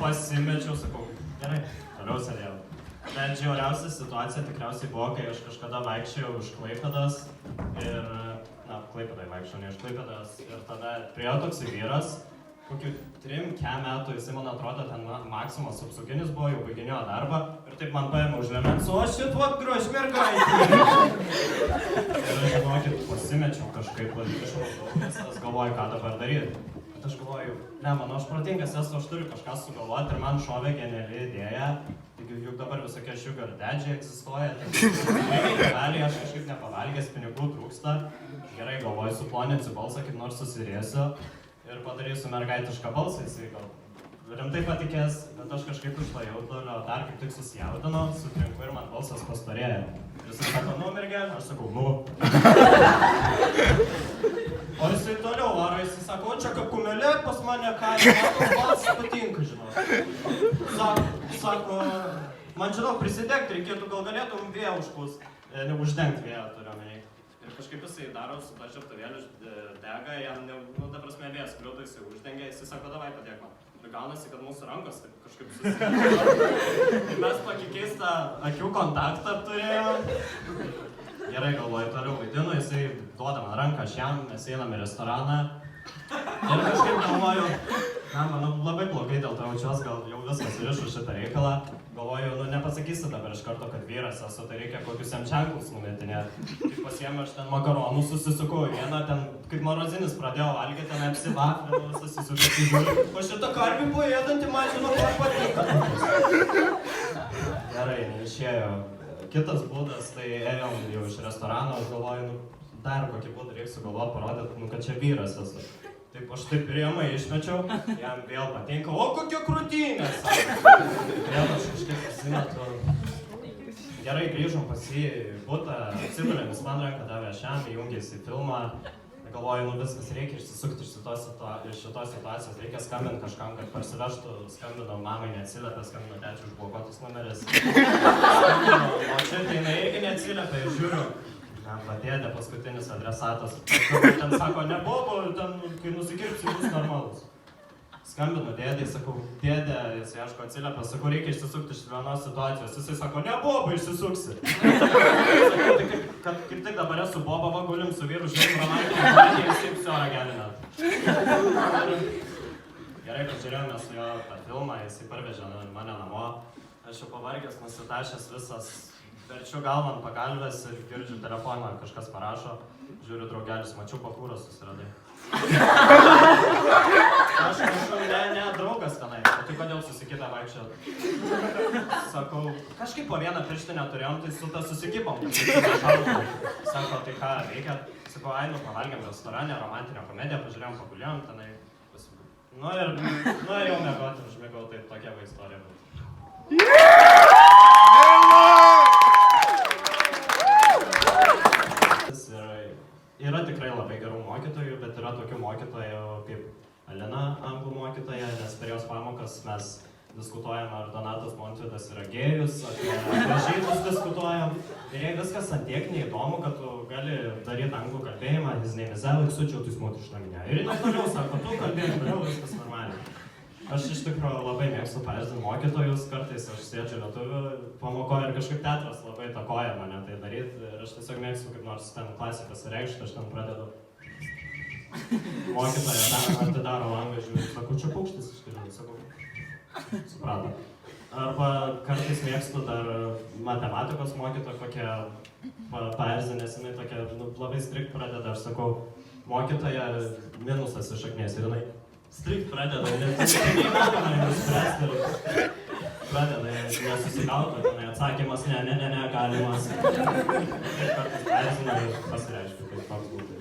pasimečiau, sakau, gerai, toliau sėdėjau. Bet žiauriausia situacija tikriausiai buvo, kai aš kažkada vaikščiojau iš Klaipėdos ir, Klaipėdai vaikščiojau, ne iš Klaipėdos, ir tada priėjo toks vyras, kokių 3 metų, jisai man atrodo, ten Maximas apsauginis buvo, jau baiginėjo darbą, ir taip man paėmė už liemens, o šit vat grož mergaitė. Ir aš žinokit, pasimečiau kažkaip, nes galvoju, ką dabar daryti. Bet aš galvoju, aš protingas esu, aš turiu kažką sugalvoti ir man šovė geniali idėja. Juk dabar visokie sugar dadžiai egzistuoja, tai aš kažkaip nepavalgęs, pinigų trūksta. Gerai, galvoju, suploninsiu balsą, kaip nors susirėsiu ir padarysiu mergaitišką balsą, jisai gal rimtai patikės, bet aš kažkaip išlajau, dar kaip tik susijaudino, sutrinku ir man balsas pastorėjo. Jisai sako, mergelė, aš sakau, O jisai toliau varo, jisai sako, čia kaip kumelė pas mane kaime, man balsas patinka, žinau. Sako, man žinau, prisidegti reikėtų, gal galėtum vėją užpūst, neuždengti vėją turiu omeny. Ir kažkaip jisai daro su ta žiebtuvėliu dega, jam, ta prasme, vėjas kliudo, jisai uždengia, jisai sako, davai padėk man. Ir gaunasi, kad mūsų rankos taip kažkaip susidėjo. Ir mes tokį keistą akių kontaktą turėjom. Gerai, galvoju, toliau vaidinu, jisai duoda man ranką, aš jam, mes einam į restoraną. Ir kažkaip galvoju, labai blogai dėl to jaučiuos, gal jau viskas rišu šitą reikalą. Galvoju, nepasakysiu dabar iš karto, kad vyras esu, tai reikia kokius jam ženklus numetinėti. Kaip pasiėmė aš ten makaronų, susisukau vieną, ten kaip marozinis pradėjau valgyti, ten apsivaflinau, susisukau. O šitą karvį buvo ėdantį, man žinau, ko patinka. Gerai, neišėjo. Kitas būdas, tai ėjom jau iš restorano, aš galvoju, dar kokį būdą reikia sugalvoti, parodyti, kad čia vyras esu. Taip, aš taip priemai išmečiau, jam vėl patinka, o kokia krūtinė, sako. Vėl aš kažkaip pasimetu. Gerai, grįžom pas jį į butą, atsigulėm, jis man ranką davė šiam, įjungėsi į filmą. Galvoju, viskas, reikia išsisukti iš šitos situacijos, reikia skambinti kažkam, kad parsivežtų, skambinau mamai, neatsiliepė, skambinau tėčiui užblokuotus numeris. O čia tai jinai irgi neatsiliepė ir žiūriu. Padėdė paskutinis adresatas. Ten sako, nebobo, ten, kai nusikirpsi, bus normalus. Skambinu dėdai, sakau, dėdė, jisai aišku atsiliepė, sakau, reikia išsisukti iš vienos situacijos. Jisai sako, nebobo, išsisuksi. Sakau, tai kaip tik dabar esu boba, gulim su vyru, žiūrėjim romantinį komediją, jisai psiorą gelinat. Gerai, pažiūrėjome su jo tą filmą, jisai parvežė mane namo. Aš jau pavargęs, nusitašęs visas. Verčiu galvą ant pagalvės ir girdžiu telefoną, kažkas parašo. Žiūriu, draugelis, mačiau pakūrą susiradai. Aš kažkau, ne, draugas tenai. O tai kodėl susikitę vaikščiot? Sakau, kažkaip po vieną pirštinę turėjom, tai su tą susikipom. Sako, tai ką reikia? Sakau, pavalgėm restorane, romantinę komediją, pažiūrėjom, pagulėjom tenai. Nu ir jau mėgoti, užmėgau, tai tokia va istorija buvo. Yra tikrai labai gerų mokytojų, bet yra tokių mokytojų kaip Alina, anglų mokytoja, nes per jos pamokas mes diskutuojam, ar Donatas Montvydas yra gėjus, apie žydus diskutuojam. Ir jai viskas ant tiek neįdomu, kad tu gali daryti anglų kalbėjimą, his name is Alex, tu smūti iš naminę. Ir jinai toliau sako, tu kalbėjai toliau, viskas normaliai. Aš iš tikrųjų labai mėgstu pavyzdžiui mokytojus, kartais aš sėdžiu lietuvių pamokoje ir kažkaip teatras labai įtakoja mane tai daryti. Ir aš tiesiog mėgstu kaip nors ten klasę pasireikšti, aš ten pradedu. Mokytoja atidaro langą, žiūrėjau, sakau, čia paukštis iškeliu, sakau, suprato. Arba kartais mėgstu dar matematikos mokytoją, kokią paerzinės, jinai tokia labai strikt pradeda, aš sakau, mokytoja minusas iš akmės ir jinai strikt pradeda, neįmanoma nuspręsti ir pradeda nesusigauti, tenai atsakymas ne, galimas. Ir kartais paerzina ir pasireiškia, kaip toks būtų.